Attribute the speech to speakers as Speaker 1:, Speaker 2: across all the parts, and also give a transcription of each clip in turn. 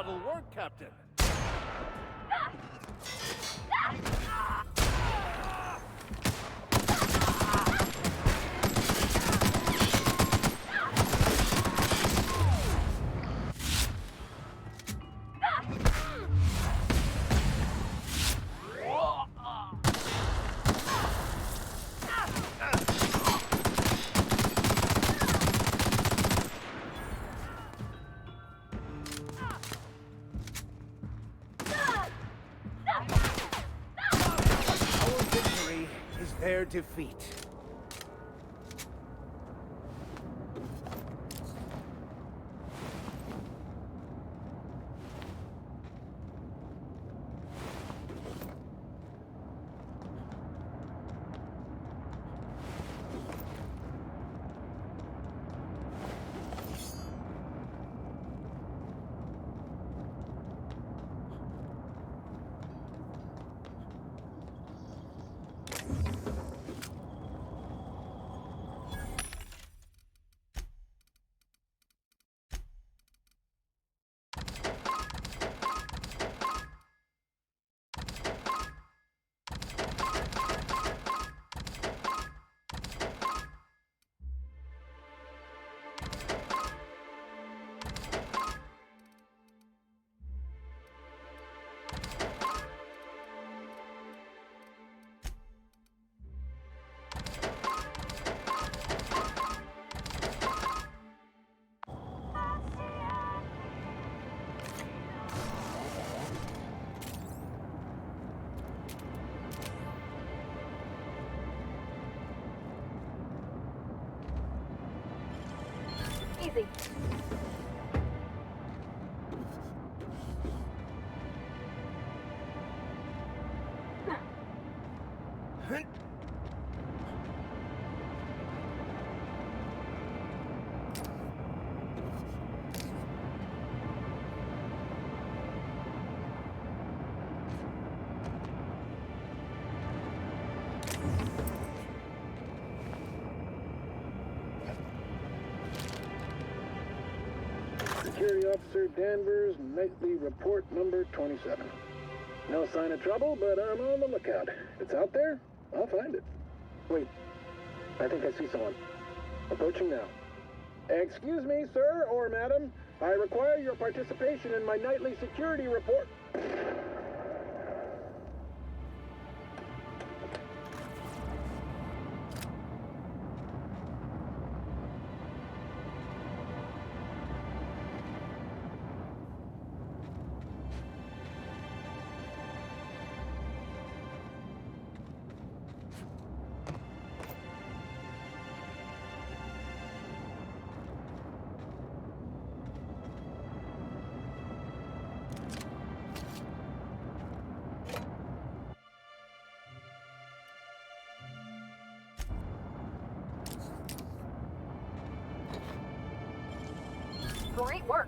Speaker 1: high-level work, Captain. Their defeat.
Speaker 2: Easy.
Speaker 3: Security Officer Danvers, nightly report number 27. No sign of trouble, but I'm on the lookout. If it's out there, I'll find it. Wait, I think I see someone. Approaching now. Excuse me, sir or madam. I require your participation in my nightly security report.
Speaker 2: Great work.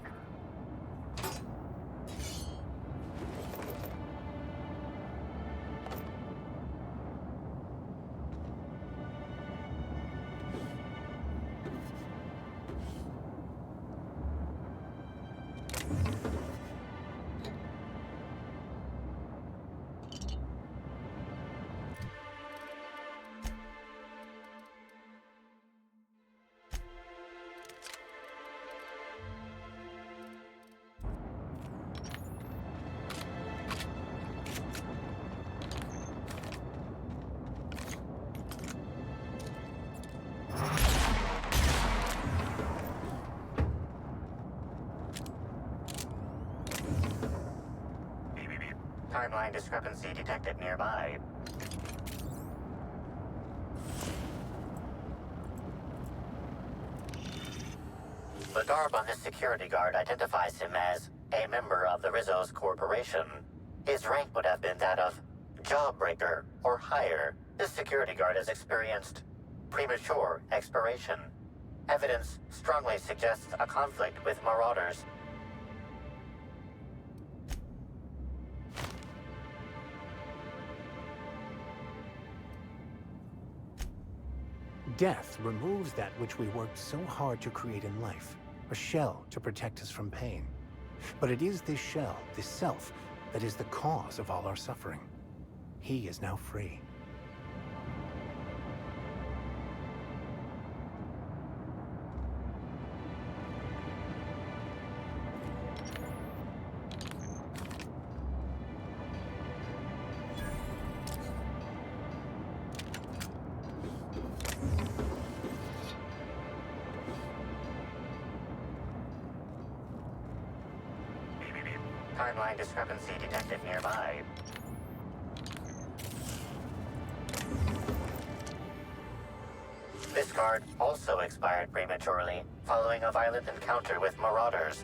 Speaker 4: Timeline discrepancy detected nearby. The garb on this security guard identifies him as a member of the Rizzo's Corporation. His rank would have been that of Jawbreaker or higher. This security guard has experienced premature expiration. Evidence strongly suggests a conflict with Marauders.
Speaker 1: Death removes that which we worked so hard to create in life, a shell to protect us from pain. But it is this shell, this self, that is the cause of all our suffering. He is now free.
Speaker 4: Timeline discrepancy detected nearby. This card also expired prematurely, following a violent encounter with marauders.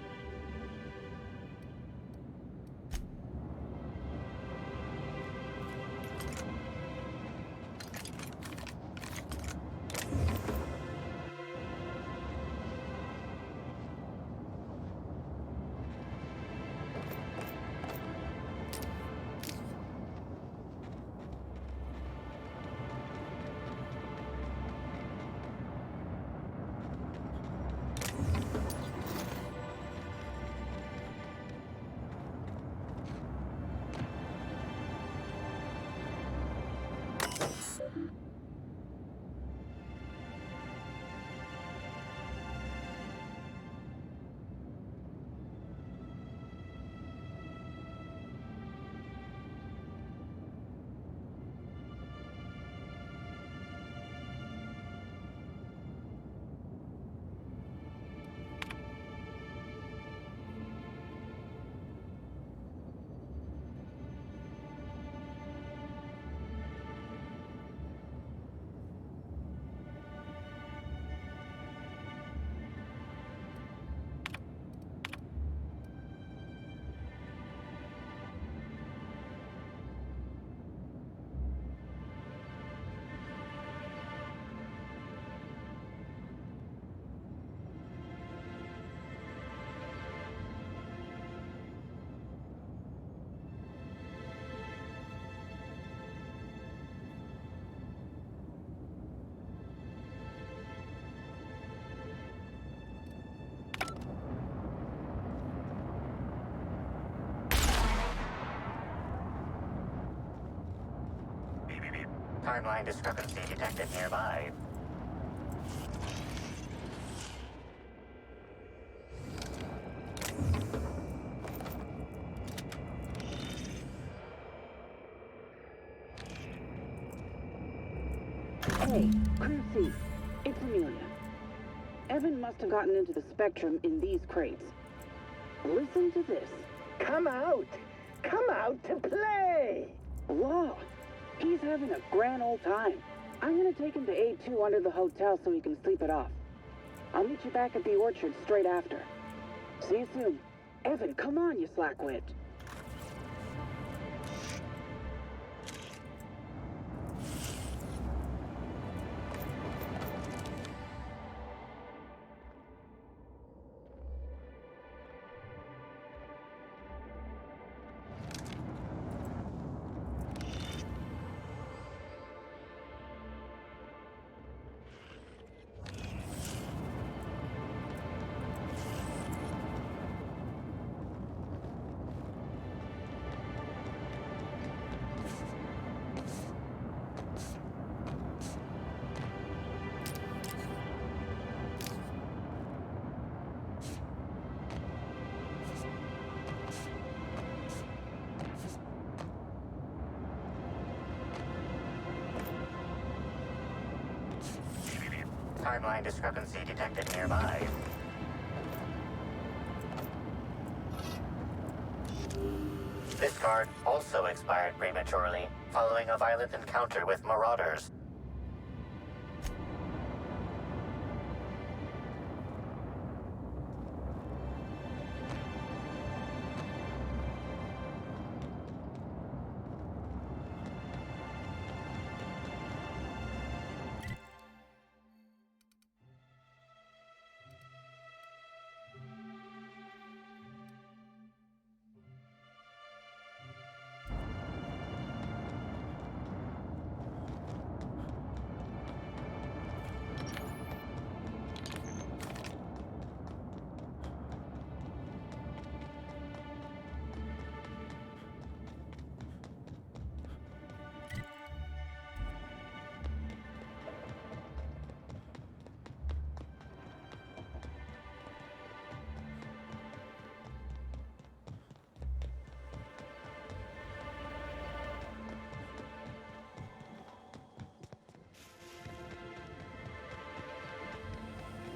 Speaker 4: Timeline discrepancy detected nearby.
Speaker 5: Hey, crew C. It's Amelia. Evan must have gotten into the Spectrum in these crates. Listen to this.
Speaker 3: Come out! Come out to play!
Speaker 5: Wow, he's having a grand old time. I'm gonna take him to A2 under the hotel so he can sleep it off. I'll meet you back at the orchard straight after. See you soon. Evan, come on, you slackwit.
Speaker 4: Timeline discrepancy detected nearby. This card also expired prematurely, following a violent encounter with marauders.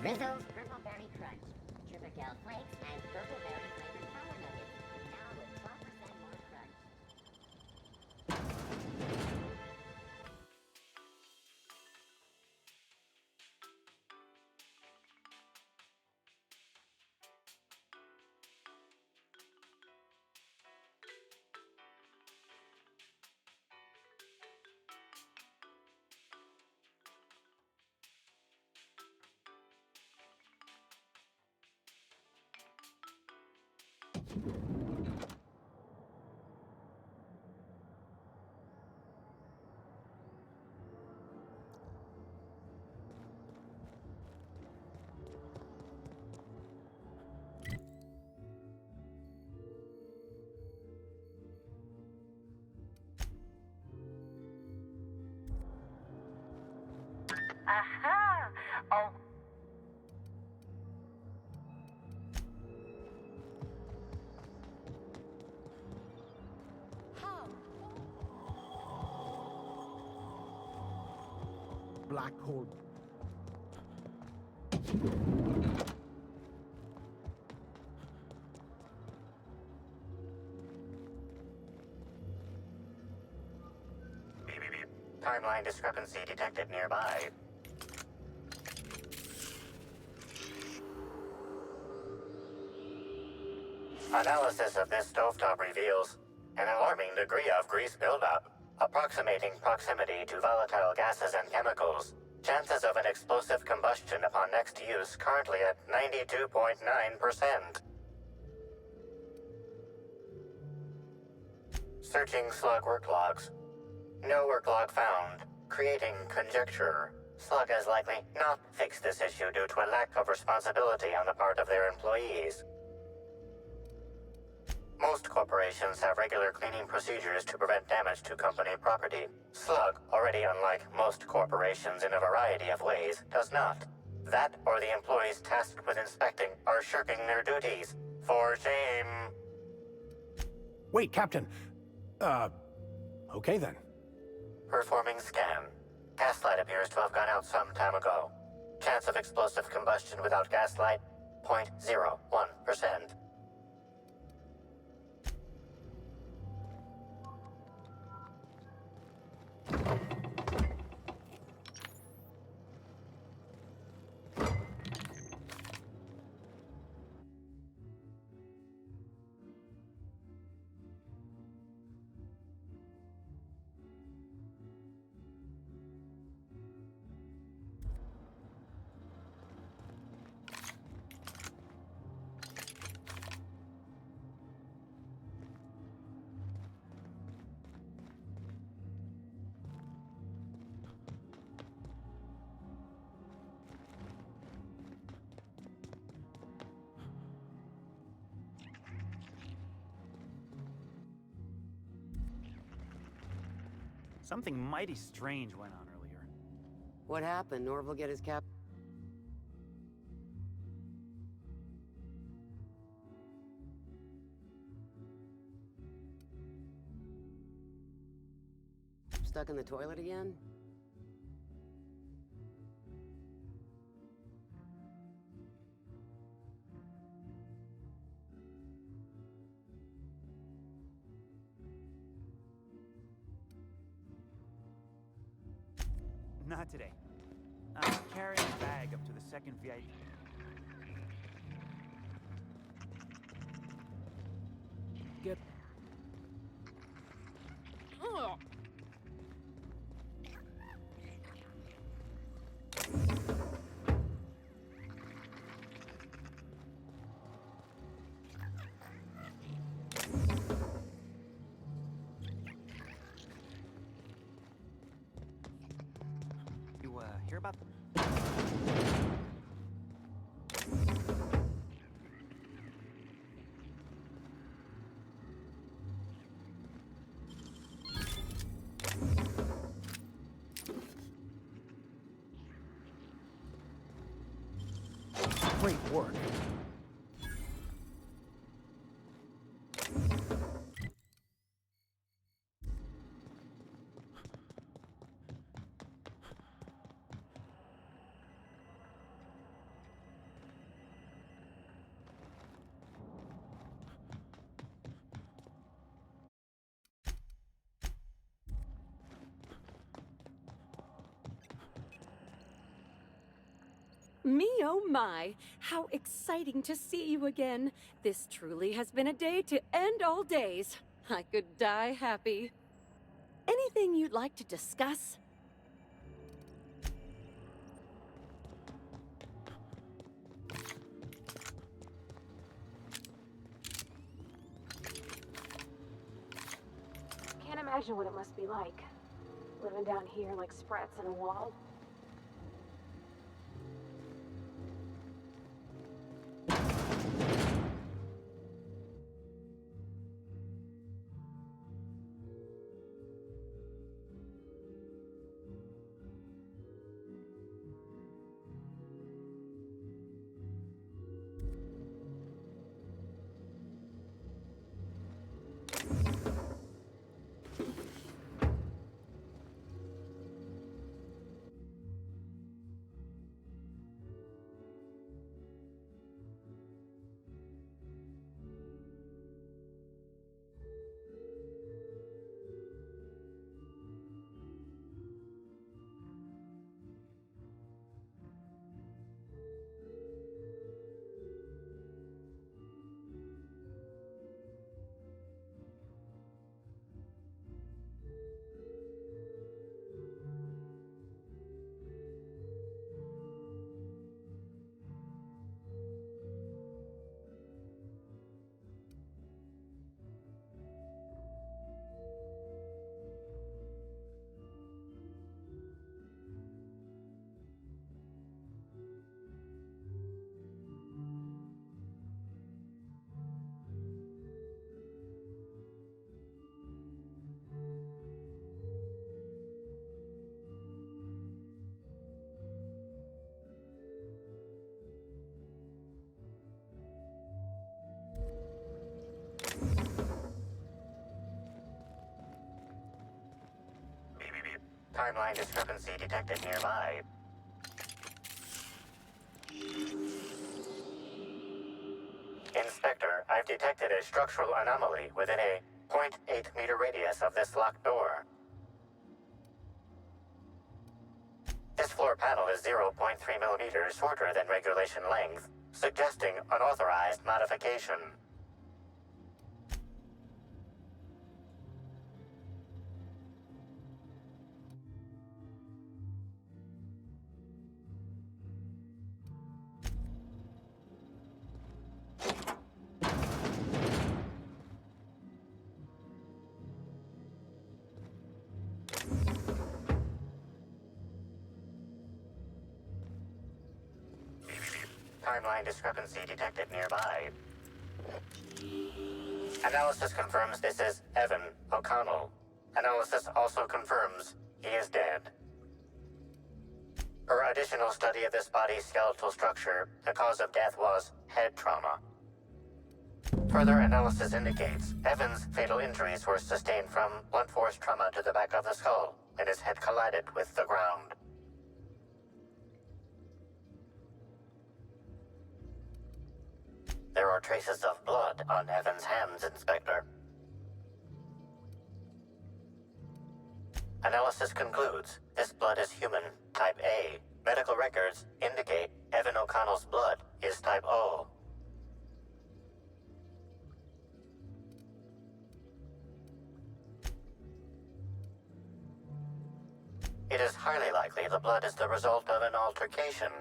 Speaker 6: Rizzo's Purple Berry Crunch, Sugar Gel Flakes, and Purple Berry Flavored Power Nuggets. Now with 12% more crunch.
Speaker 2: Aha! Oh.
Speaker 1: Black hole.
Speaker 4: Timeline discrepancy detected nearby. Analysis of this stovetop reveals an alarming degree of grease buildup, approximating proximity to volatile gases and chemicals. Chances of an explosive combustion upon next use currently at 92.9%. Searching slug work logs. No work log found. Creating conjecture. Slug has likely not fixed this issue due to a lack of responsibility on the part of their employees. Most corporations have regular cleaning procedures to prevent damage to company property. Slug, already unlike most corporations in a variety of ways, does not. That or the employees tasked with inspecting are shirking their duties. For shame.
Speaker 1: Wait, Captain. Okay then.
Speaker 4: Performing scan. Gaslight appears to have gone out some time ago. Chance of explosive combustion without gaslight, 0.01%.
Speaker 7: Something mighty strange went on earlier.
Speaker 8: What happened? Norval get his cap? Stuck in the toilet again?
Speaker 7: Not today. I'm carrying a bag up to the second VIP. Get... Ugh. Hear about them?
Speaker 1: Great work.
Speaker 9: Me oh my, how exciting to see you again. This truly has been a day to end all days. I could die happy. Anything you'd like to discuss?
Speaker 10: Can't imagine what it must be like, living down here like sprats in a wall.
Speaker 4: Timeline discrepancy detected nearby. Inspector, I've detected a structural anomaly within a 0.8 meter radius of this locked door. This floor panel is 0.3 millimeters shorter than regulation length, suggesting unauthorized modification. Timeline discrepancy detected nearby. Analysis confirms this is Evan O'Connell. Analysis also confirms he is dead. Per additional study of this body's skeletal structure, the cause of death was head trauma. Further analysis indicates Evan's fatal injuries were sustained from blunt force trauma to the back of the skull, and his head collided with the ground. There are traces of blood on Evan's hands, Inspector. Analysis concludes this blood is human, type A. Medical records indicate Evan O'Connell's blood is type O. It is highly likely the blood is the result of an altercation.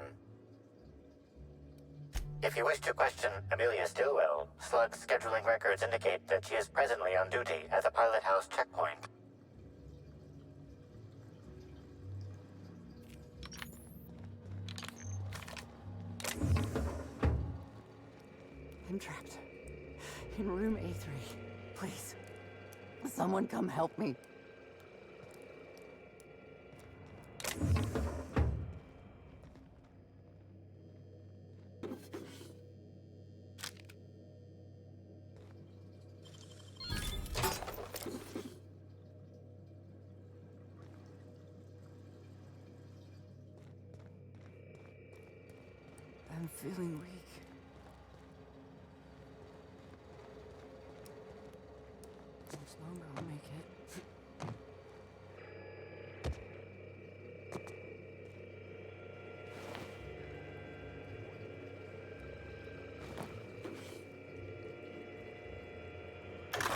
Speaker 4: If you wish to question Amelia Stillwell, Slug's scheduling records indicate that she is presently on duty at the Pilot House checkpoint.
Speaker 11: I'm trapped. In room A3. Please. Someone come help me. I'm feeling weak. Much longer I'll make it.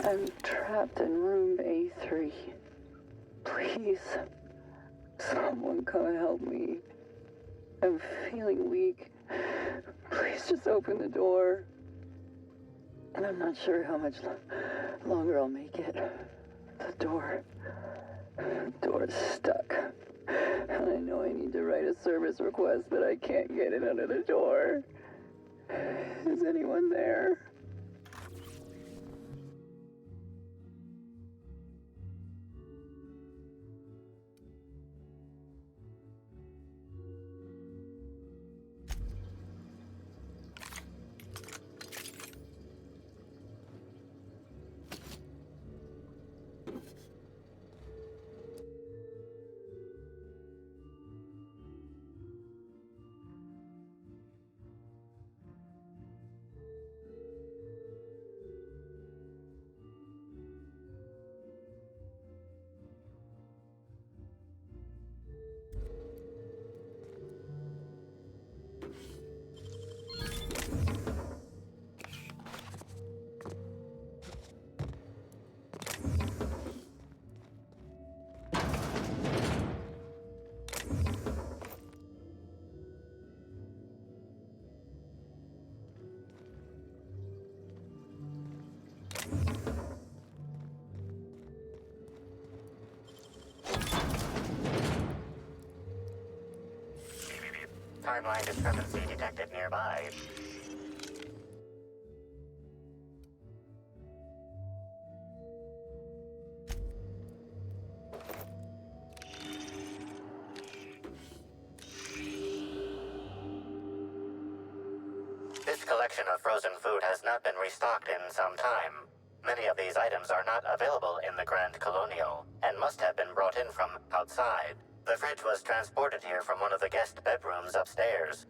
Speaker 5: I'm trapped in room A3. Please, someone come help me. I'm feeling weak. Please just open the door. And I'm not sure how much longer I'll make it. The door's stuck. And I know I need to write a service request, but I can't get it under the door. Is anyone there?
Speaker 4: Timeline discrepancy detected nearby. This collection of frozen food has not been restocked in some time. Many of these items are not available in the Grand Colonial, and must have been brought in from outside. The fridge was transported here from one of the guest bedrooms upstairs.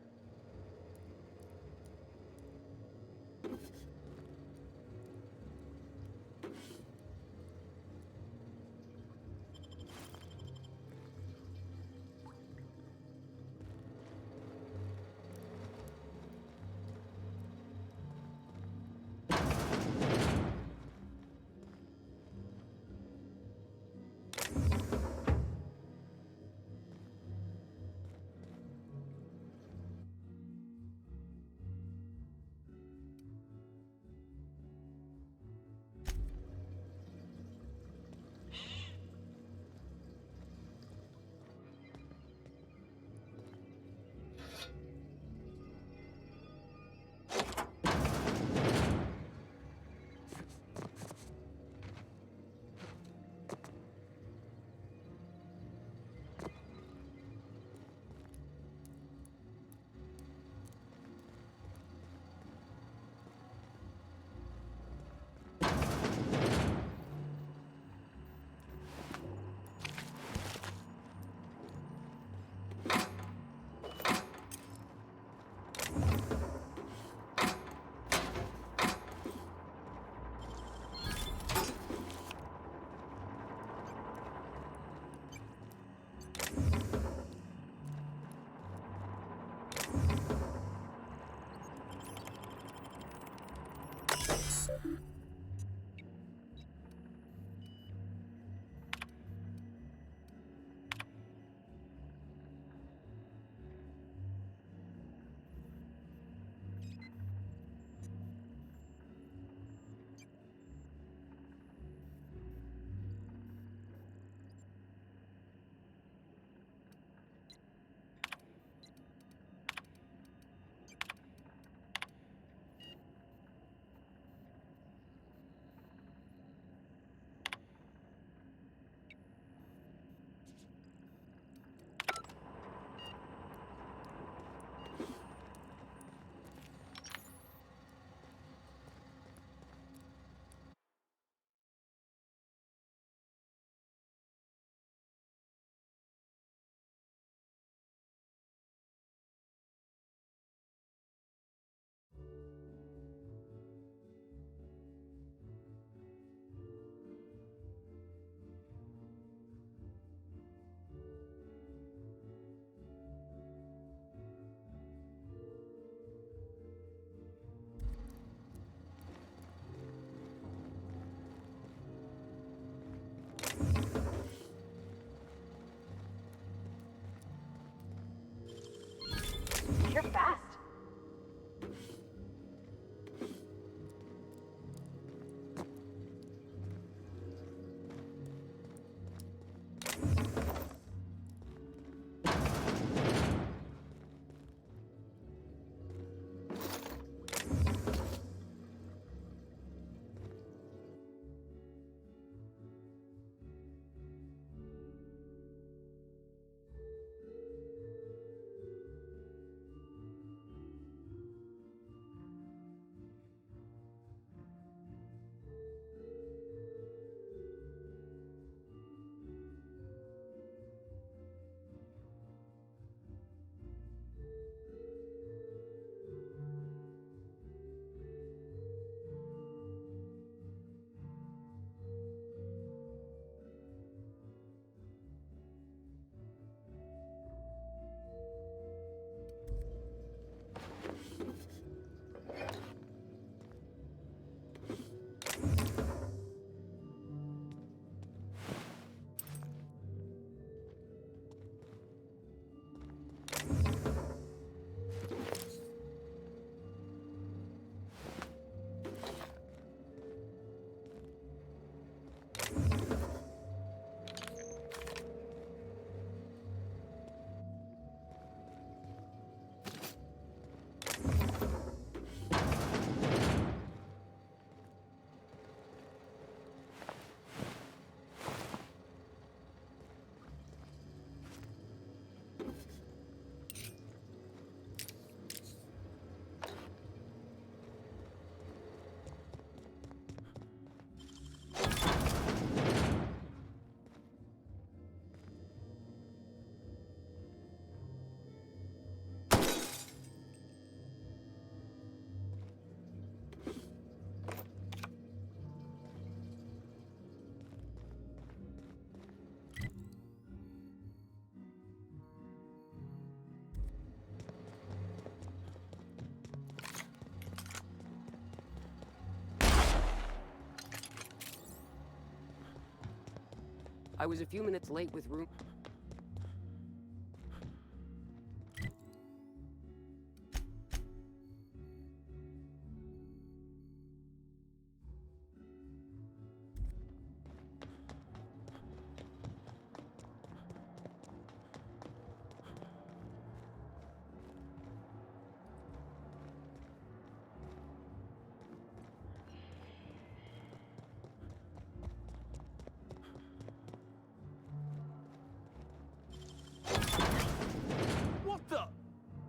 Speaker 8: I was a few minutes late with room.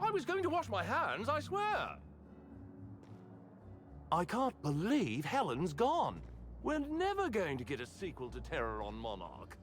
Speaker 12: I was going to wash my hands, I swear. I can't believe Helen's gone. We're never going to get a sequel to Terror on Monarch.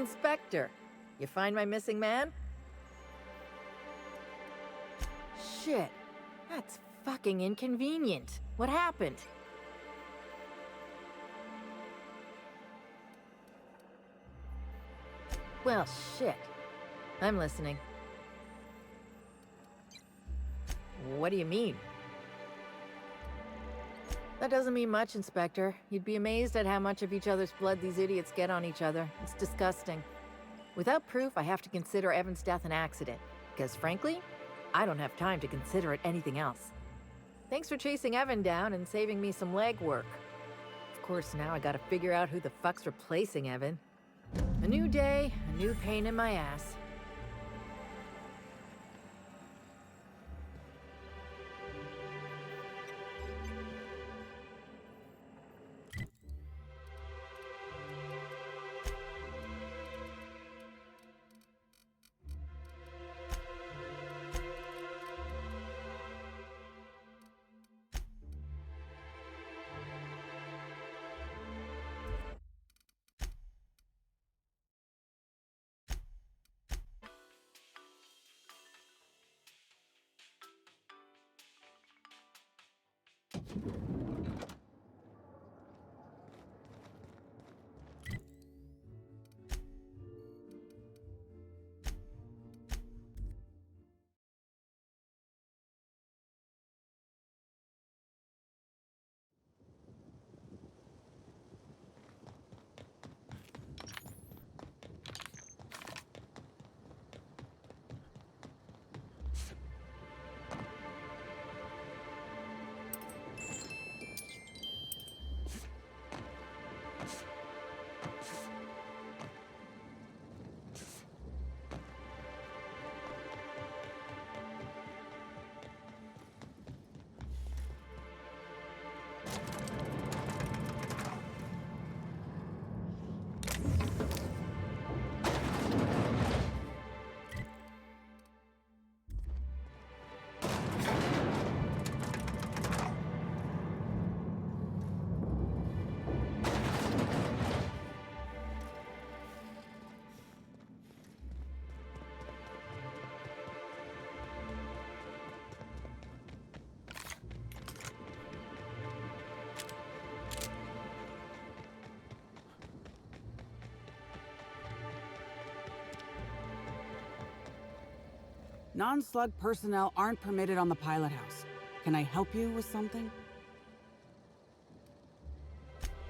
Speaker 13: Inspector, you find my missing man? Shit, that's fucking inconvenient. What happened? Well, shit. I'm listening. What do you mean? That doesn't mean much, Inspector. You'd be amazed at how much of each other's blood these idiots get on each other. It's disgusting. Without proof, I have to consider Evan's death an accident. Because frankly, I don't have time to consider it anything else. Thanks for chasing Evan down and saving me some legwork. Of course, now I gotta figure out who the fuck's replacing Evan. A new day, a new pain in my ass.
Speaker 5: Non-slug personnel aren't permitted on the pilot house. Can I help you with something?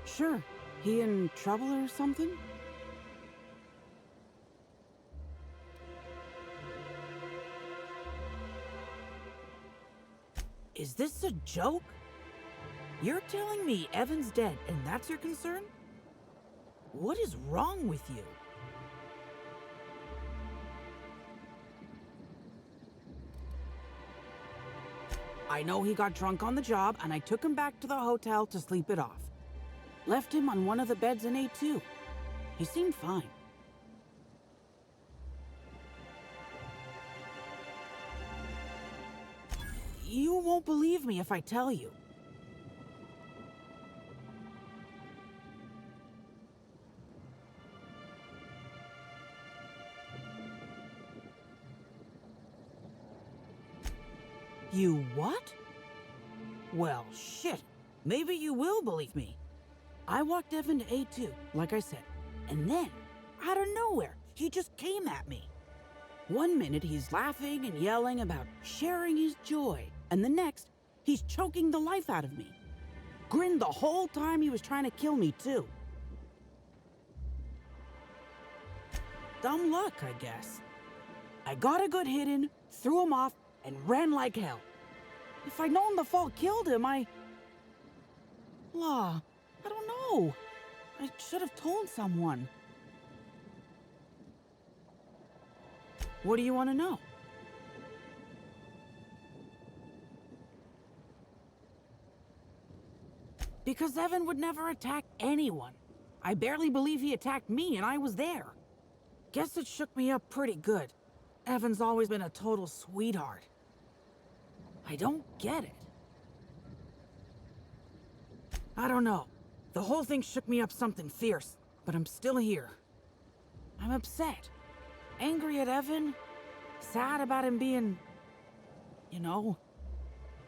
Speaker 5: Sure. He in trouble or something? Is this a joke? You're telling me Evan's dead and that's your concern? What is wrong with you? I know he got drunk on the job, and I took him back to the hotel to sleep it off. Left him on one of the beds in A2. He seemed fine. You won't believe me if I tell you. You what? Well, shit. Maybe you will believe me. I walked Evan to A2, like I said, and then, out of nowhere, he just came at me. One minute he's laughing and yelling about sharing his joy, and the next, he's choking the life out of me. Grinned the whole time he was trying to kill me, too. Dumb luck, I guess. I got a good hit in, threw him off, and ran like hell. If I'd known the fall killed him, I don't know. I should have told someone. What do you want to know? Because Evan would never attack anyone. I barely believe he attacked me, and I was there. Guess it shook me up pretty good. Evan's always been a total sweetheart. I don't get it. I don't know. The whole thing shook me up something fierce, but I'm still here.
Speaker 14: I'm upset. Angry at Evan. Sad about him being... you know...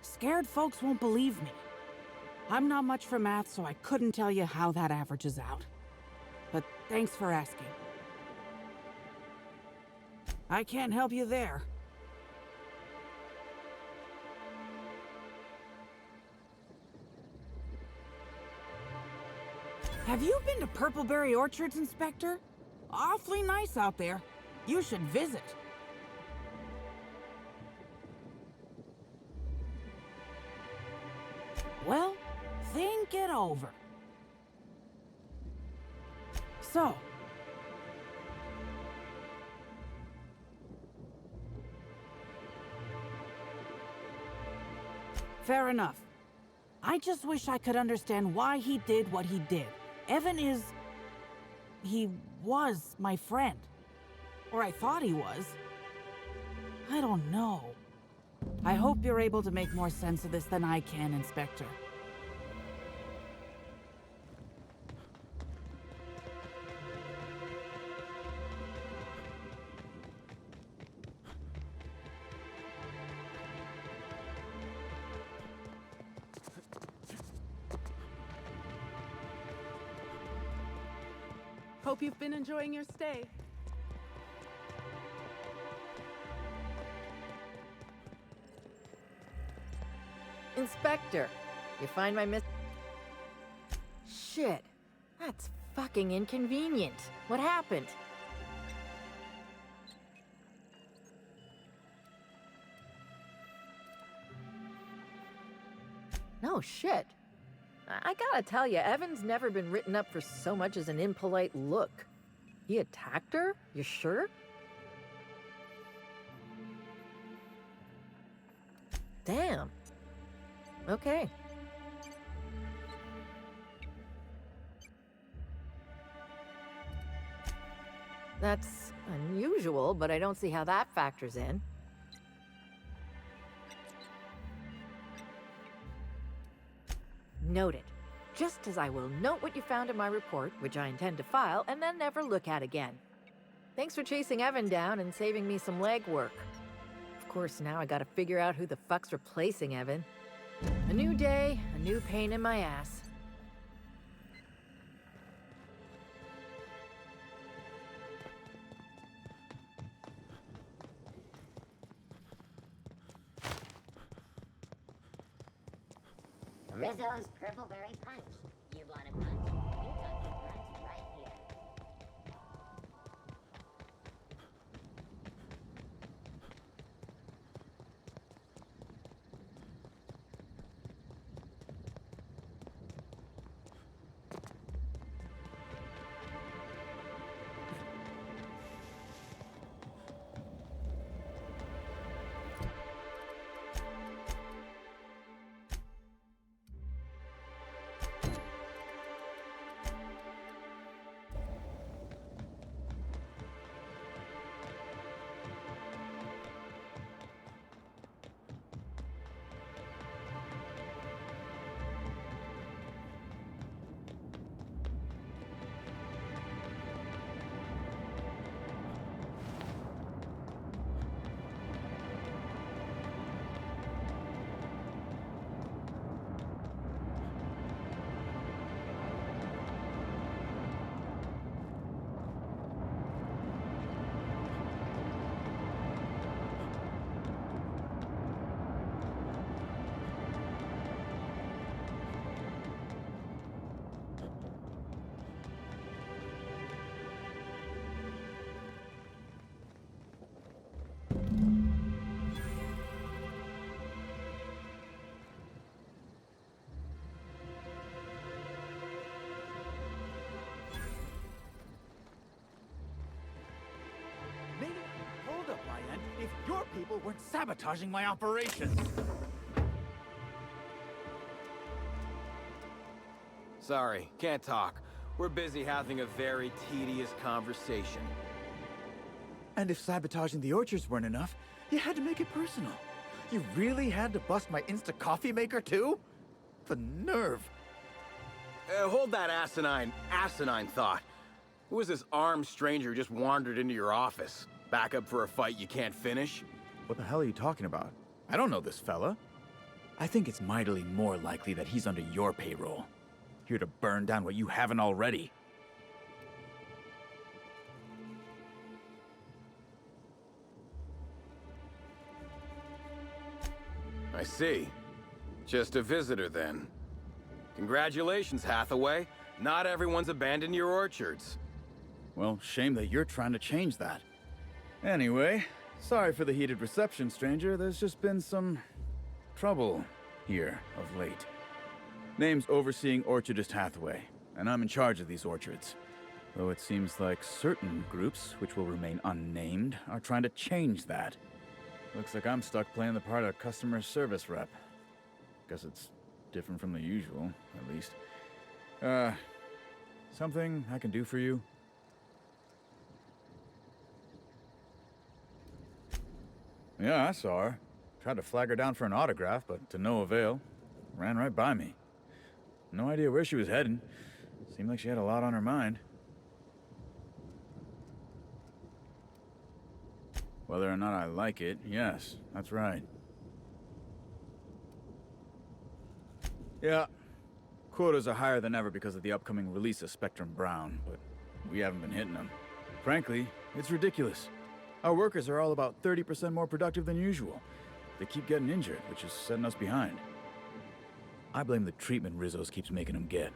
Speaker 14: Scared folks won't believe me. I'm not much for math, so I couldn't tell you how that averages out. But thanks for asking. I can't help you there. Have you been to Purpleberry Orchards, Inspector? Awfully nice out there. You should visit. Well, think it over. So... fair enough. I just wish I could understand why he did what he did. Evan is... he was my friend. Or I thought he was. I don't know. I hope you're able to make more sense of this than I can, Inspector.
Speaker 15: Hope you've been enjoying your stay.
Speaker 13: Inspector, you find my Shit, that's fucking inconvenient. What happened? No shit. I gotta tell you, Evan's never been written up for so much as an impolite look. He attacked her? You sure? Damn. Okay. That's unusual, but I don't see how that factors in. Noted. Just as I will note what you found in my report, which I intend to file, and then never look at again. Thanks for chasing Evan down and saving me some legwork. Of course, now I gotta figure out who the fuck's replacing Evan. A new day, a new pain in my ass.
Speaker 6: Rizzo's Purpleberry Punch. You want a punch? You got your punch right here.
Speaker 7: If your people weren't sabotaging my operation.
Speaker 16: Sorry, can't talk. We're busy having a very tedious conversation.
Speaker 7: And if sabotaging the orchards weren't enough, you had to make it personal. You really had to bust my Insta coffee maker too? The nerve.
Speaker 16: Hold that asinine thought. Who is this armed stranger who just wandered into your office? Back up for a fight you can't finish?
Speaker 7: What the hell are you talking about? I don't know this fella. I think it's mightily more likely that he's under your payroll. Here to burn down what you haven't already.
Speaker 16: I see. Just a visitor, then. Congratulations, Hathaway. Not everyone's abandoned your orchards.
Speaker 7: Well, shame that you're trying to change that. Anyway, sorry for the heated reception, stranger. There's just been some trouble here of late. Name's Overseeing Orchardist Hathaway, and I'm in charge of these orchards. Though it seems like certain groups, which will remain unnamed, are trying to change that. Looks like I'm stuck playing the part of customer service rep. Guess it's different from the usual, at least. Something I can do for you? Yeah, I saw her. Tried to flag her down for an autograph, but to no avail. Ran right by me. No idea where she was heading. Seemed like she had a lot on her mind. Whether or not I like it, yes, that's right. Yeah, quotas are higher than ever because of the upcoming release of Spectrum Brown, but we haven't been hitting them. Frankly, it's ridiculous. Our workers are all about 30% more productive than usual. They keep getting injured, which is setting us behind. I blame the treatment Rizzo's keeps making them get.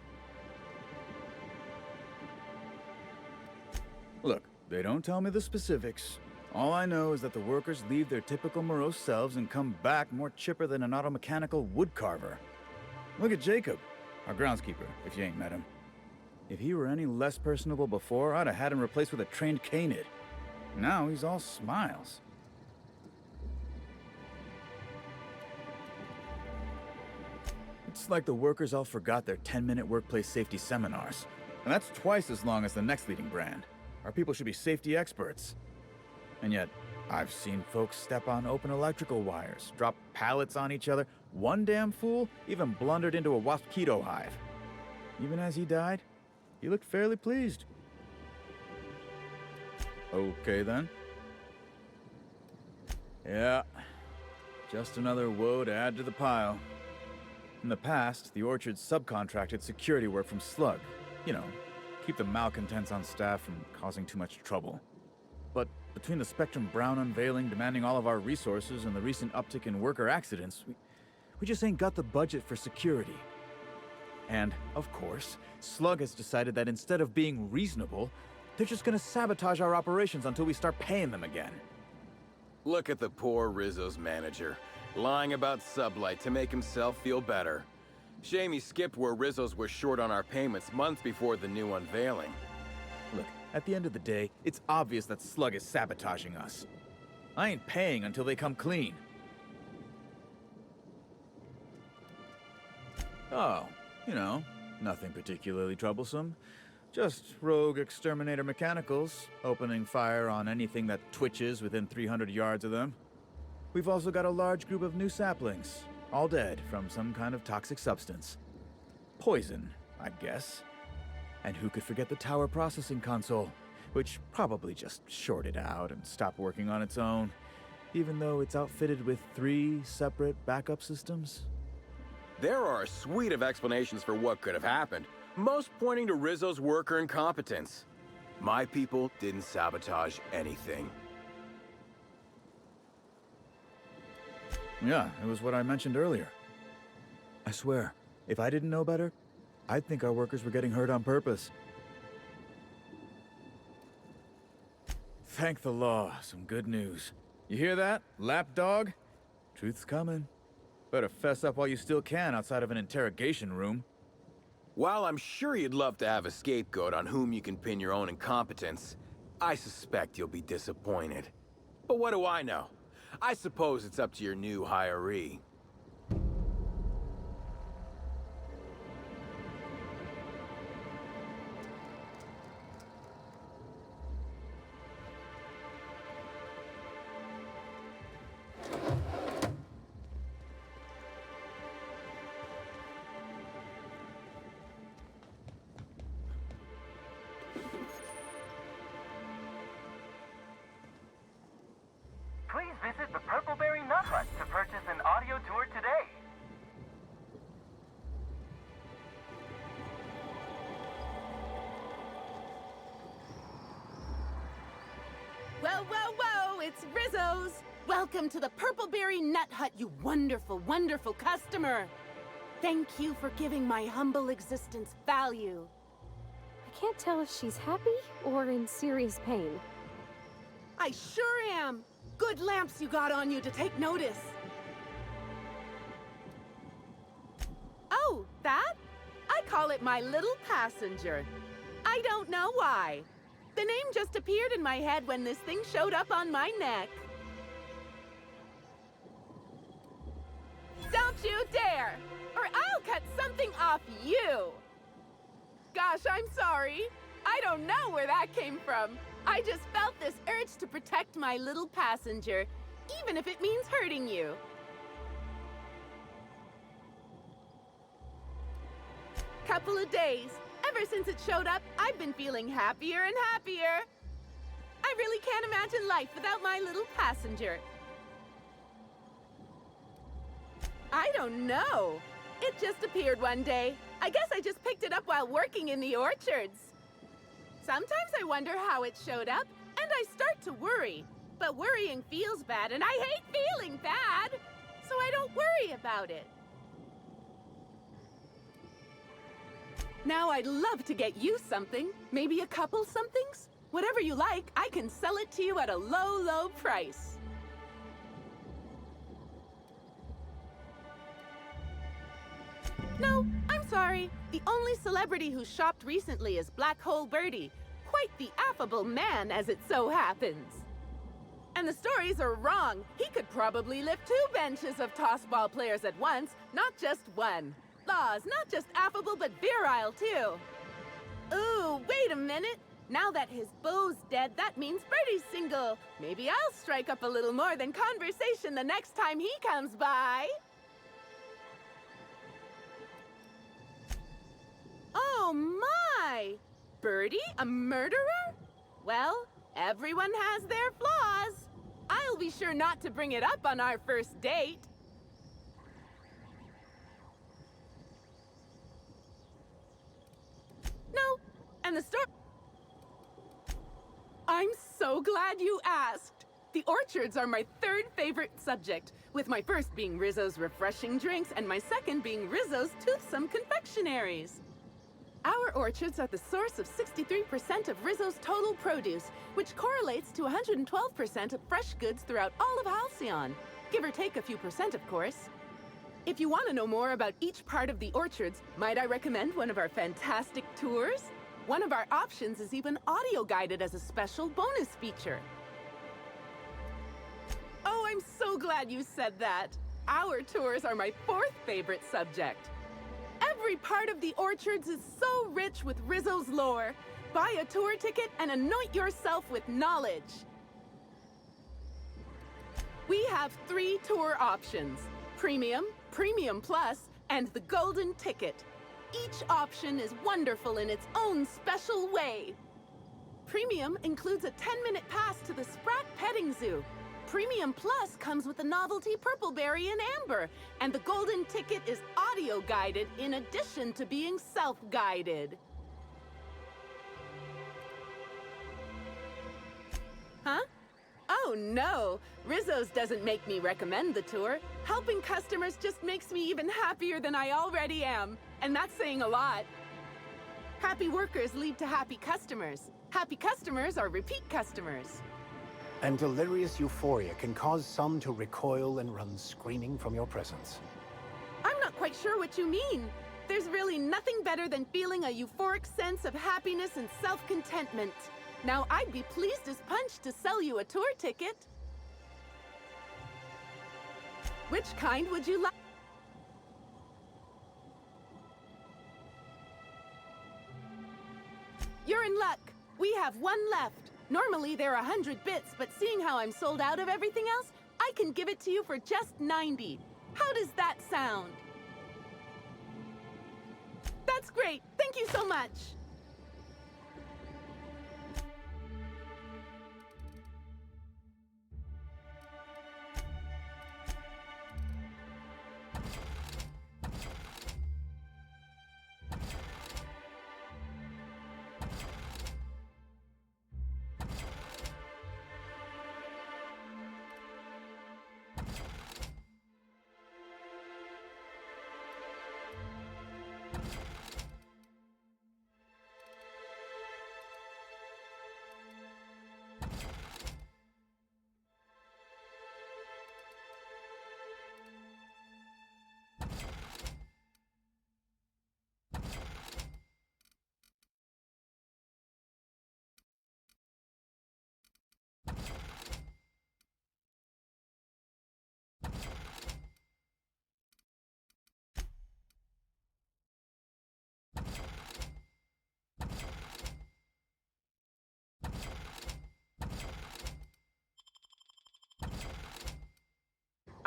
Speaker 7: Look, they don't tell me the specifics. All I know is that the workers leave their typical morose selves and come back more chipper than an automechanical woodcarver. Look at Jacob, our groundskeeper, if you ain't met him. If he were any less personable before, I'd have had him replaced with a trained canid. Now he's all smiles. It's like the workers all forgot their 10-minute workplace safety seminars. And that's twice as long as the next leading brand. Our people should be safety experts. And yet, I've seen folks step on open electrical wires, drop pallets on each other. One damn fool even blundered into a wasp-keto hive. Even as he died, he looked fairly pleased. Okay, then. Yeah, just another woe to add to the pile. In the past, the orchard subcontracted security work from Slug. You know, keep the malcontents on staff from causing too much trouble. But between the Spectrum Brown unveiling demanding all of our resources and the recent uptick in worker accidents, we just ain't got the budget for security. And, of course, Slug has decided that instead of being reasonable, they're just gonna sabotage our operations until we start paying them again.
Speaker 16: Look at the poor Rizzo's manager, lying about Sublight to make himself feel better. Shame he skipped where Rizzo's was short on our payments months before the new unveiling.
Speaker 7: Look, at the end of the day, it's obvious that Slug is sabotaging us. I ain't paying until they come clean. Oh, you know, nothing particularly troublesome. Just rogue exterminator mechanicals, opening fire on anything that twitches within 300 yards of them. We've also got a large group of new saplings, all dead from some kind of toxic substance. Poison, I'd guess. And who could forget the tower processing console, which probably just shorted out and stopped working on its own, even though it's outfitted with 3 separate backup systems?
Speaker 16: There are a suite of explanations for what could have happened, most pointing to Rizzo's worker incompetence. My people didn't sabotage anything.
Speaker 7: Yeah, it was what I mentioned earlier. I swear, if I didn't know better, I'd think our workers were getting hurt on purpose. Thank the law, some good news. You hear that, lapdog? Truth's coming. Better fess up while you still can outside of an interrogation room.
Speaker 16: While I'm sure you'd love to have a scapegoat on whom you can pin your own incompetence, I suspect you'll be disappointed. But what do I know? I suppose it's up to your new hiree.
Speaker 15: Welcome to the Purpleberry Nut Hut, you wonderful, wonderful customer. Thank you for giving my humble existence value.
Speaker 10: I can't tell if she's happy or in serious pain.
Speaker 15: I sure am. Good lamps you got on you to take notice. Oh, that? I call it my little passenger. I don't know why. The name just appeared in my head when this thing showed up on my neck. Don't you dare, or I'll cut something off you. Gosh, I'm sorry. I don't know where that came from. I just felt this urge to protect my little passenger, even if it means hurting you. Couple of days. Ever since it showed up, I've been feeling happier and happier. I really can't imagine life without my little passenger. I don't know. It just appeared one day. I guess I just picked it up while working in the orchards. Sometimes I wonder how it showed up, and I start to worry. But worrying feels bad, and I hate feeling bad. So I don't worry about it. Now I'd love to get you something. Maybe a couple somethings? Whatever you like, I can sell it to you at a low, low price. No, I'm sorry. The only celebrity who shopped recently is Black Hole Birdie. Quite the affable man, as it so happens. And the stories are wrong. He could probably lift 2 benches of tossball players at once, not just one. Laws, not just affable, but virile, too. Ooh, wait a minute. Now that his beau's dead, that means Birdie's single. Maybe I'll strike up a little more than conversation the next time he comes by. Oh my! Birdie, a murderer? Well, everyone has their flaws. I'll be sure not to bring it up on our first date. No, and the story... I'm so glad you asked. The orchards are my 3rd favorite subject, with my first being Rizzo's refreshing drinks and my second being Rizzo's toothsome confectionaries. Our orchards are the source of 63% of Rizzo's total produce, which correlates to 112% of fresh goods throughout all of Halcyon. Give or take a few percent, of course. If you want to know more about each part of the orchards, might I recommend one of our fantastic tours? One of our options is even audio-guided as a special bonus feature. Oh, I'm so glad you said that. Our tours are my 4th favorite subject. Every part of the orchards is so rich with Rizzo's lore. Buy a tour ticket and anoint yourself with knowledge. We have 3 tour options: Premium, Premium Plus, and the Golden Ticket. Each option is wonderful in its own special way. Premium includes a 10-minute pass to the Sprat Petting Zoo. Premium Plus comes with the novelty Purpleberry and Amber, and the Golden Ticket is audio-guided in addition to being self-guided. Huh? Oh no, Rizzo's doesn't make me recommend the tour. Helping customers just makes me even happier than I already am, and that's saying a lot. Happy workers lead to happy customers. Happy customers are repeat customers.
Speaker 1: And delirious euphoria can cause some to recoil and run screaming from your presence.
Speaker 15: I'm not quite sure what you mean. There's really nothing better than feeling a euphoric sense of happiness and self-contentment. Now, I'd be pleased as punch to sell you a tour ticket. Which kind would you like? You're in luck. We have 1 left. Normally, they're 100 bits, but seeing how I'm sold out of everything else, I can give it to you for just 90. How does that sound? That's great. Thank you so much.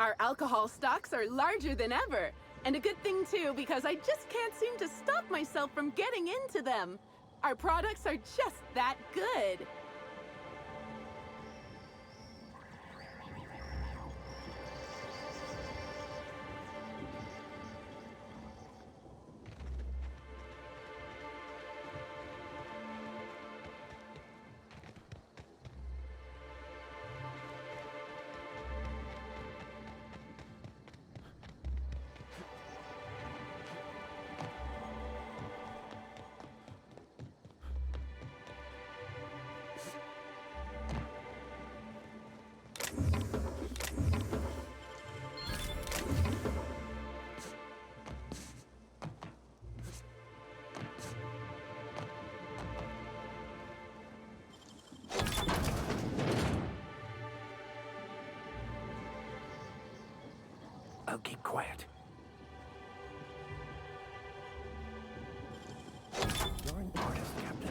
Speaker 15: Our alcohol stocks are larger than ever. And a good thing too, because I just can't seem to stop myself from getting into them. Our products are just that good.
Speaker 1: I'll keep quiet. You're an artist, Captain.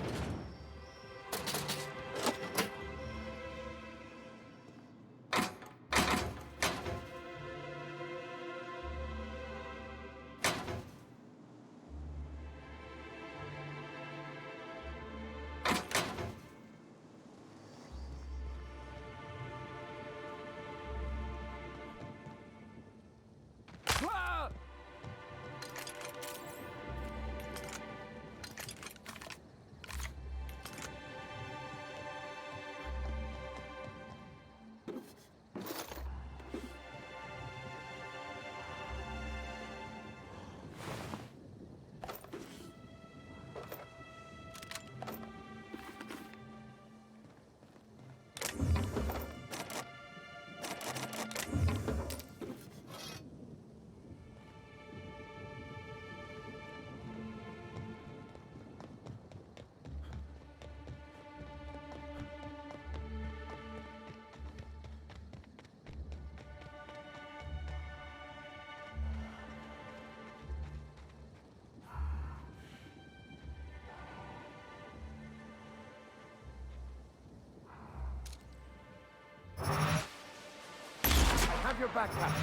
Speaker 12: Have your backpack.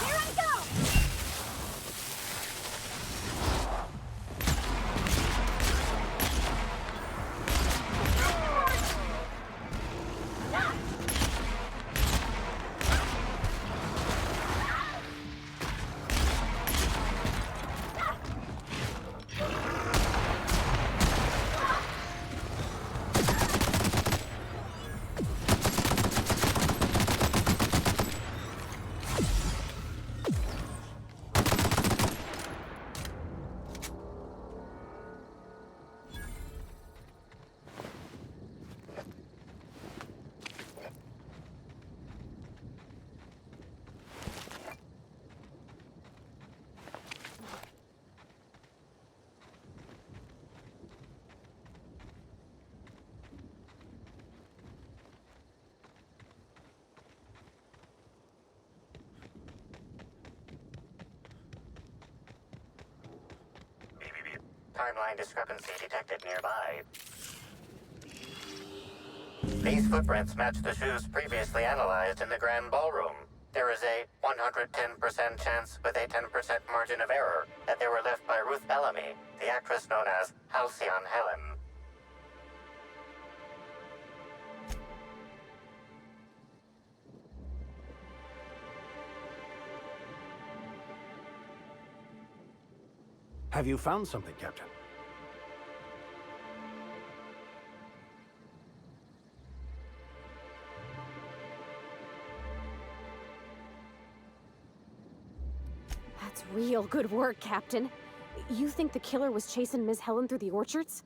Speaker 2: Here I go!
Speaker 4: Timeline discrepancy detected nearby. These footprints match the shoes previously analyzed in the Grand Ballroom. There is a 110% chance with a 10% margin of error that they were left by Ruth Bellamy, the actress known as Halcyon Helen.
Speaker 1: Have you found something, Captain?
Speaker 10: That's real good work, Captain. You think the killer was chasing Miss Helen through the orchards?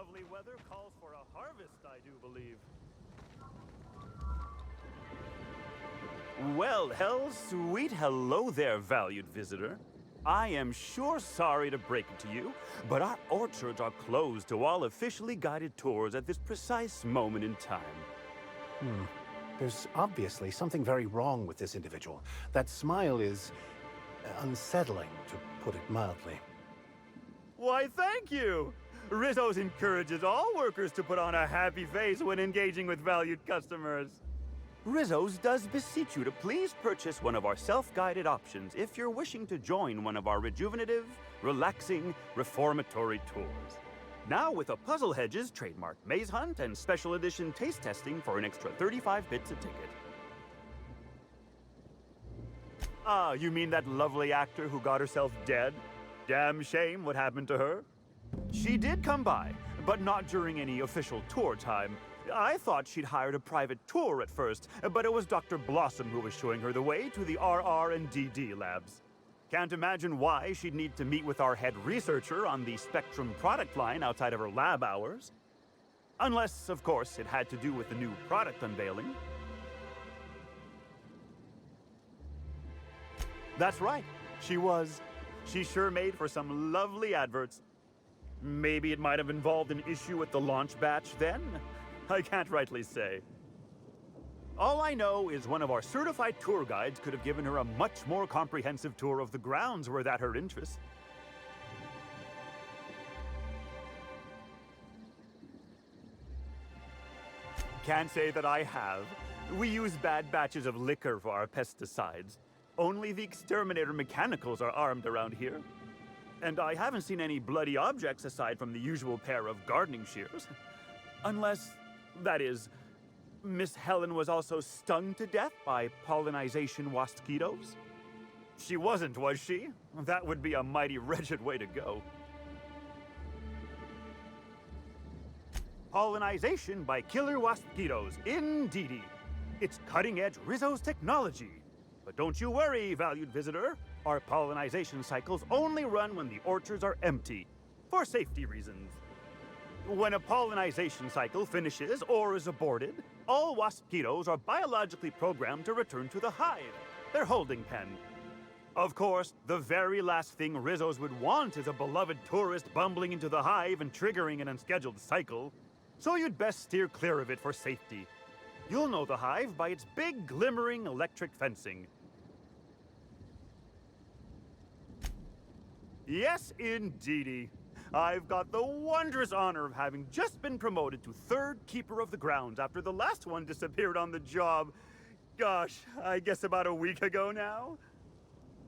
Speaker 17: lovely weather calls for a harvest, I do believe. Well, sweet hello there, valued visitor. I am sure sorry to break it to you, but our orchards are closed to all officially guided tours at this precise moment in time.
Speaker 1: There's obviously something very wrong with this individual. That smile is unsettling, to put it mildly.
Speaker 17: Why, thank you! Rizzo's encourages all workers to put on a happy face when engaging with valued customers. Rizzo's does beseech you to please purchase one of our self-guided options if you're wishing to join one of our rejuvenative, relaxing, reformatory tours. Now with a Puzzle Hedges trademark maze hunt and special edition taste testing for an extra 35 bits a ticket. Ah, you mean that lovely actor who got herself dead? Damn shame what happened to her. She did come by, but not during any official tour time. I thought she'd hired a private tour at first, but it was Dr. Blossom who was showing her the way to the RR and DD labs. Can't imagine why she'd need to meet with our head researcher on the Spectrum product line outside of her lab hours. Unless, of course, it had to do with the new product unveiling. That's right, she was. She sure made for some lovely adverts. Maybe it might have involved an issue with the launch batch then? I can't rightly say. All I know is one of our certified tour guides could have given her a much more comprehensive tour of the grounds were that her interest. Can't say that I have. We use bad batches of liquor for our pesticides. Only the exterminator mechanicals are armed around here. And I haven't seen any bloody objects aside from the usual pair of gardening shears. Unless, that is, Miss Helen was also stung to death by pollinization wasquitos? She wasn't, was she? That would be a mighty wretched way to go. Pollinization by killer wasquitos, indeedy. It's cutting-edge Rizzo's technology. But don't you worry, valued visitor. Our pollinization cycles only run when the orchards are empty, for safety reasons. When a pollinization cycle finishes or is aborted, all wasquitos are biologically programmed to return to the hive, their holding pen. Of course, the very last thing Rizzo's would want is a beloved tourist bumbling into the hive and triggering an unscheduled cycle, so you'd best steer clear of it for safety. You'll know the hive by its big, glimmering electric fencing. Yes, indeedy. I've got the wondrous honor of having just been promoted to third keeper of the grounds after the last one disappeared on the job. Gosh, I guess about a week ago now?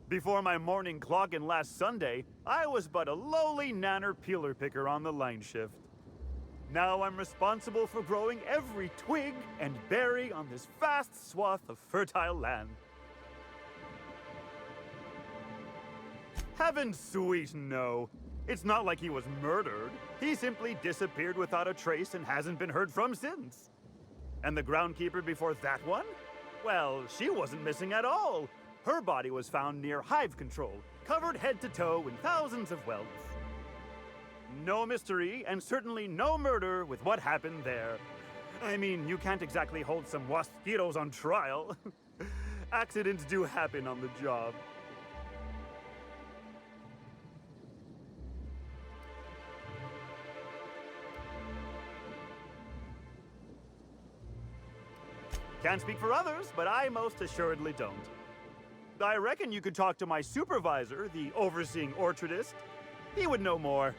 Speaker 17: Before my morning clock-in last Sunday, I was but a lowly nanner peeler picker on the line shift. Now I'm responsible for growing every twig and berry on this vast swath of fertile land. Heaven sweet, no. It's not like he was murdered. He simply disappeared without a trace and hasn't been heard from since. And the groundkeeper before that one? Well, she wasn't missing at all. Her body was found near hive control, covered head to toe in thousands of welts. No mystery, and certainly no murder with what happened there. I mean, you can't exactly hold some wasquitos on trial. Accidents do happen on the job. Can't speak for others, but I most assuredly don't. I reckon you could talk to my supervisor, the overseeing orchardist. He would know more.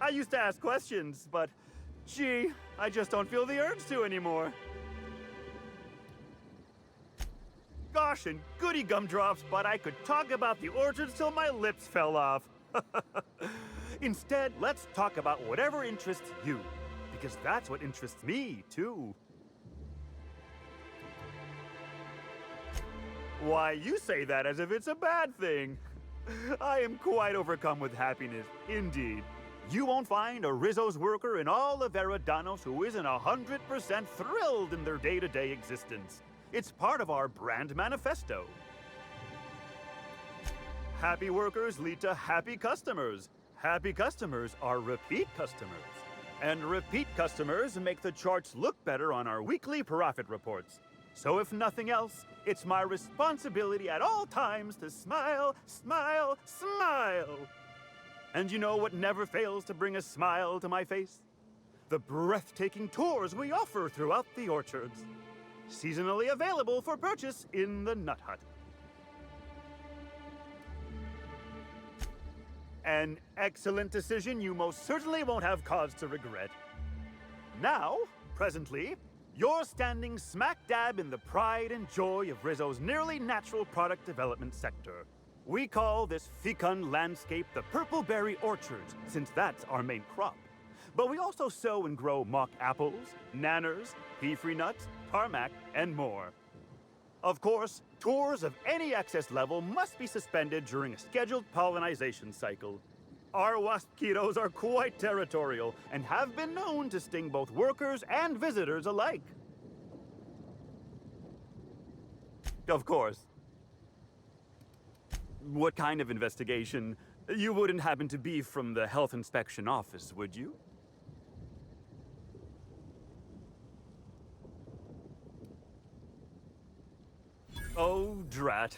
Speaker 17: I used to ask questions, but gee, I just don't feel the urge to anymore. Gosh and goody gumdrops, but I could talk about the orchards till my lips fell off. Instead, let's talk about whatever interests you, because that's what interests me, too. Why, you say that as if it's a bad thing. I am quite overcome with happiness, indeed. You won't find a Rizzo's worker in all of Eridanos who isn't 100% thrilled in their day-to-day existence. It's part of our brand manifesto. Happy workers lead to happy customers. Happy customers are repeat customers. And repeat customers make the charts look better on our weekly profit reports. So if nothing else, it's my responsibility at all times to smile, smile, smile. And you know what never fails to bring a smile to my face? The breathtaking tours we offer throughout the orchards. Seasonally available for purchase in the Nut Hut. An excellent decision you most certainly won't have cause to regret. Now, presently, you're standing smack dab in the pride and joy of Rizzo's nearly natural product development sector. We call this fecund landscape the Purple Berry Orchards, since that's our main crop. But we also sow and grow mock apples, nanners, pea-free nuts, tarmac, and more. Of course, tours of any excess level must be suspended during a scheduled pollinization cycle. Our wasquitos are quite territorial and have been known to sting both workers and visitors alike. Of course. What kind of investigation? You wouldn't happen to be from the Health Inspection Office, would you? Oh, drat.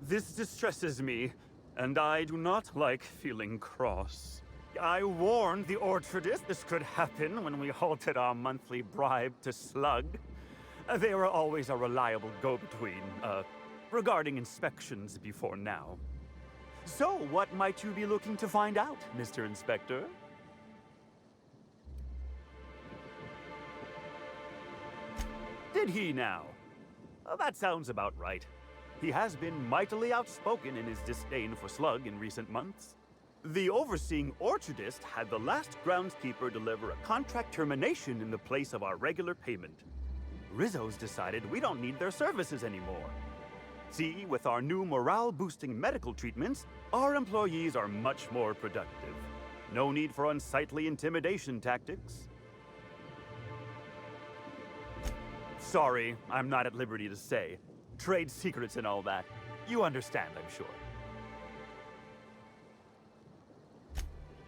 Speaker 17: This distresses me, and I do not like feeling cross. I warned the orchardist this could happen when we halted our monthly bribe to Slug. They were always a reliable go-between, regarding inspections before now. So, what might you be looking to find out, Mr. Inspector? Did he now? That sounds about right. He has been mightily outspoken in his disdain for Slug in recent months. The overseeing orchardist had the last groundskeeper deliver a contract termination in the place of our regular payment. Rizzo's decided we don't need their services anymore. See, with our new morale-boosting medical treatments, our employees are much more productive. No need for unsightly intimidation tactics. Sorry, I'm not at liberty to say. Trade secrets and all that. You understand, I'm sure.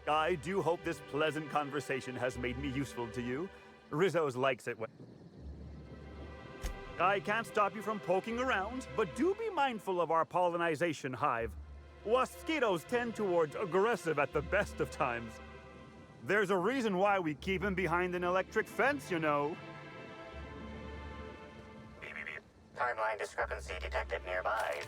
Speaker 17: I do hope this pleasant conversation has made me useful to you. Rizzo's likes it when... I can't stop you from poking around, but do be mindful of our pollinization hive. Wasquitos tend towards aggressive at the best of times. There's a reason why we keep him behind an electric fence, you know.
Speaker 4: Timeline discrepancy detected nearby.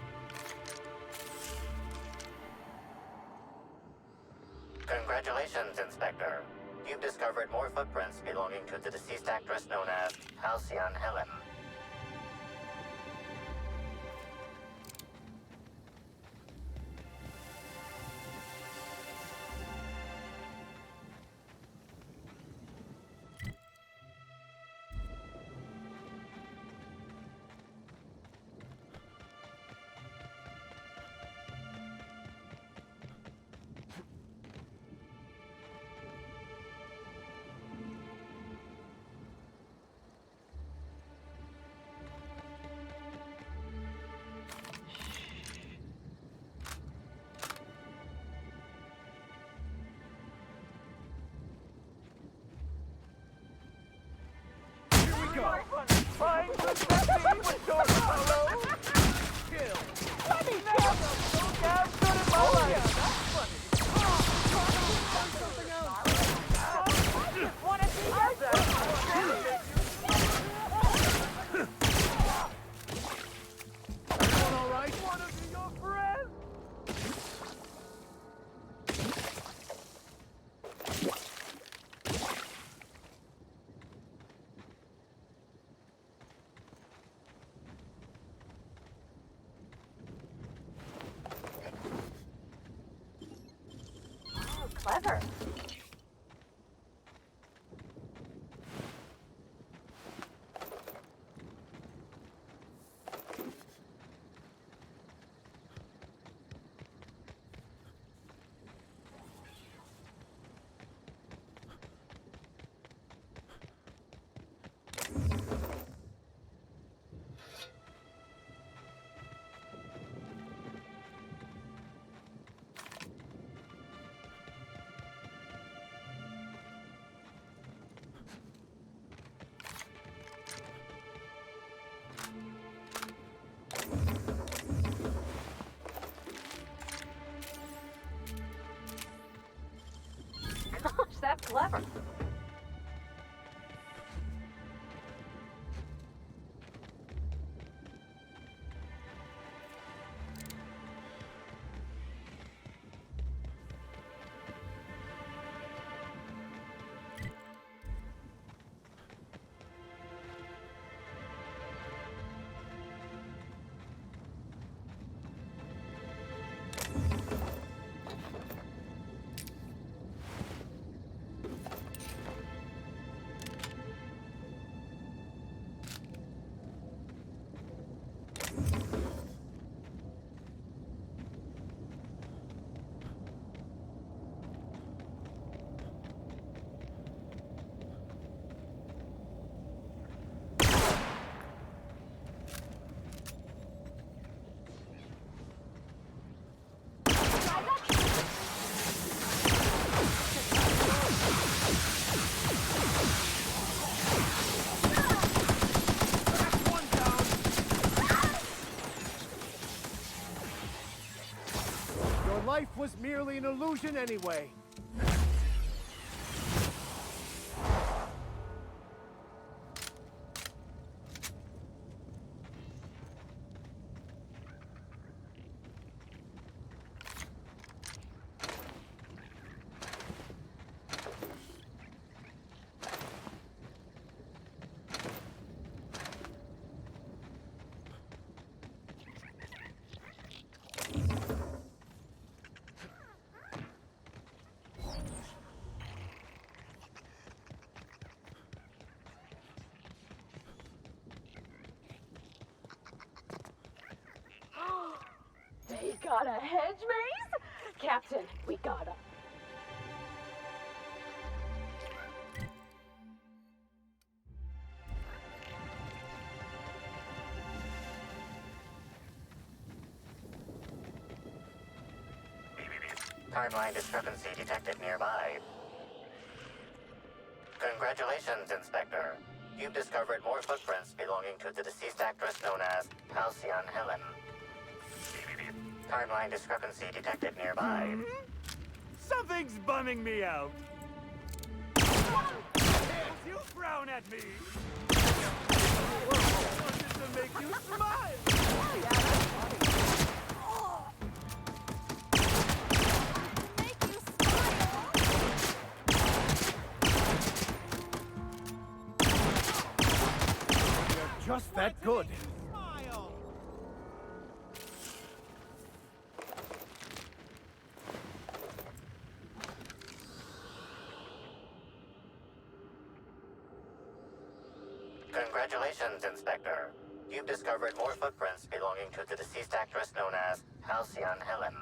Speaker 4: Congratulations, Inspector. You've discovered more footprints belonging to the deceased actress known as Halcyon Helen.
Speaker 3: Find the Bessie with your fellow. Kill. Let me know. So damn good at my life. Yeah, that's funny. Something else. I just want to see that. All right. Want to be your friend?
Speaker 2: Clever. clever.
Speaker 18: Life was merely an illusion anyway.
Speaker 10: They got a hedge maze? Captain, we gotta.
Speaker 4: Timeline discrepancy detected nearby. Congratulations, Inspector. You've discovered more footprints belonging to the deceased actress known as Halcyon Helen. Timeline discrepancy detected nearby.
Speaker 17: Something's bumming me out. You frown at me. I wanted to make you smile.
Speaker 18: You're just that good.
Speaker 4: Congratulations, Inspector. You've discovered more footprints belonging to the deceased actress known as Halcyon Helen.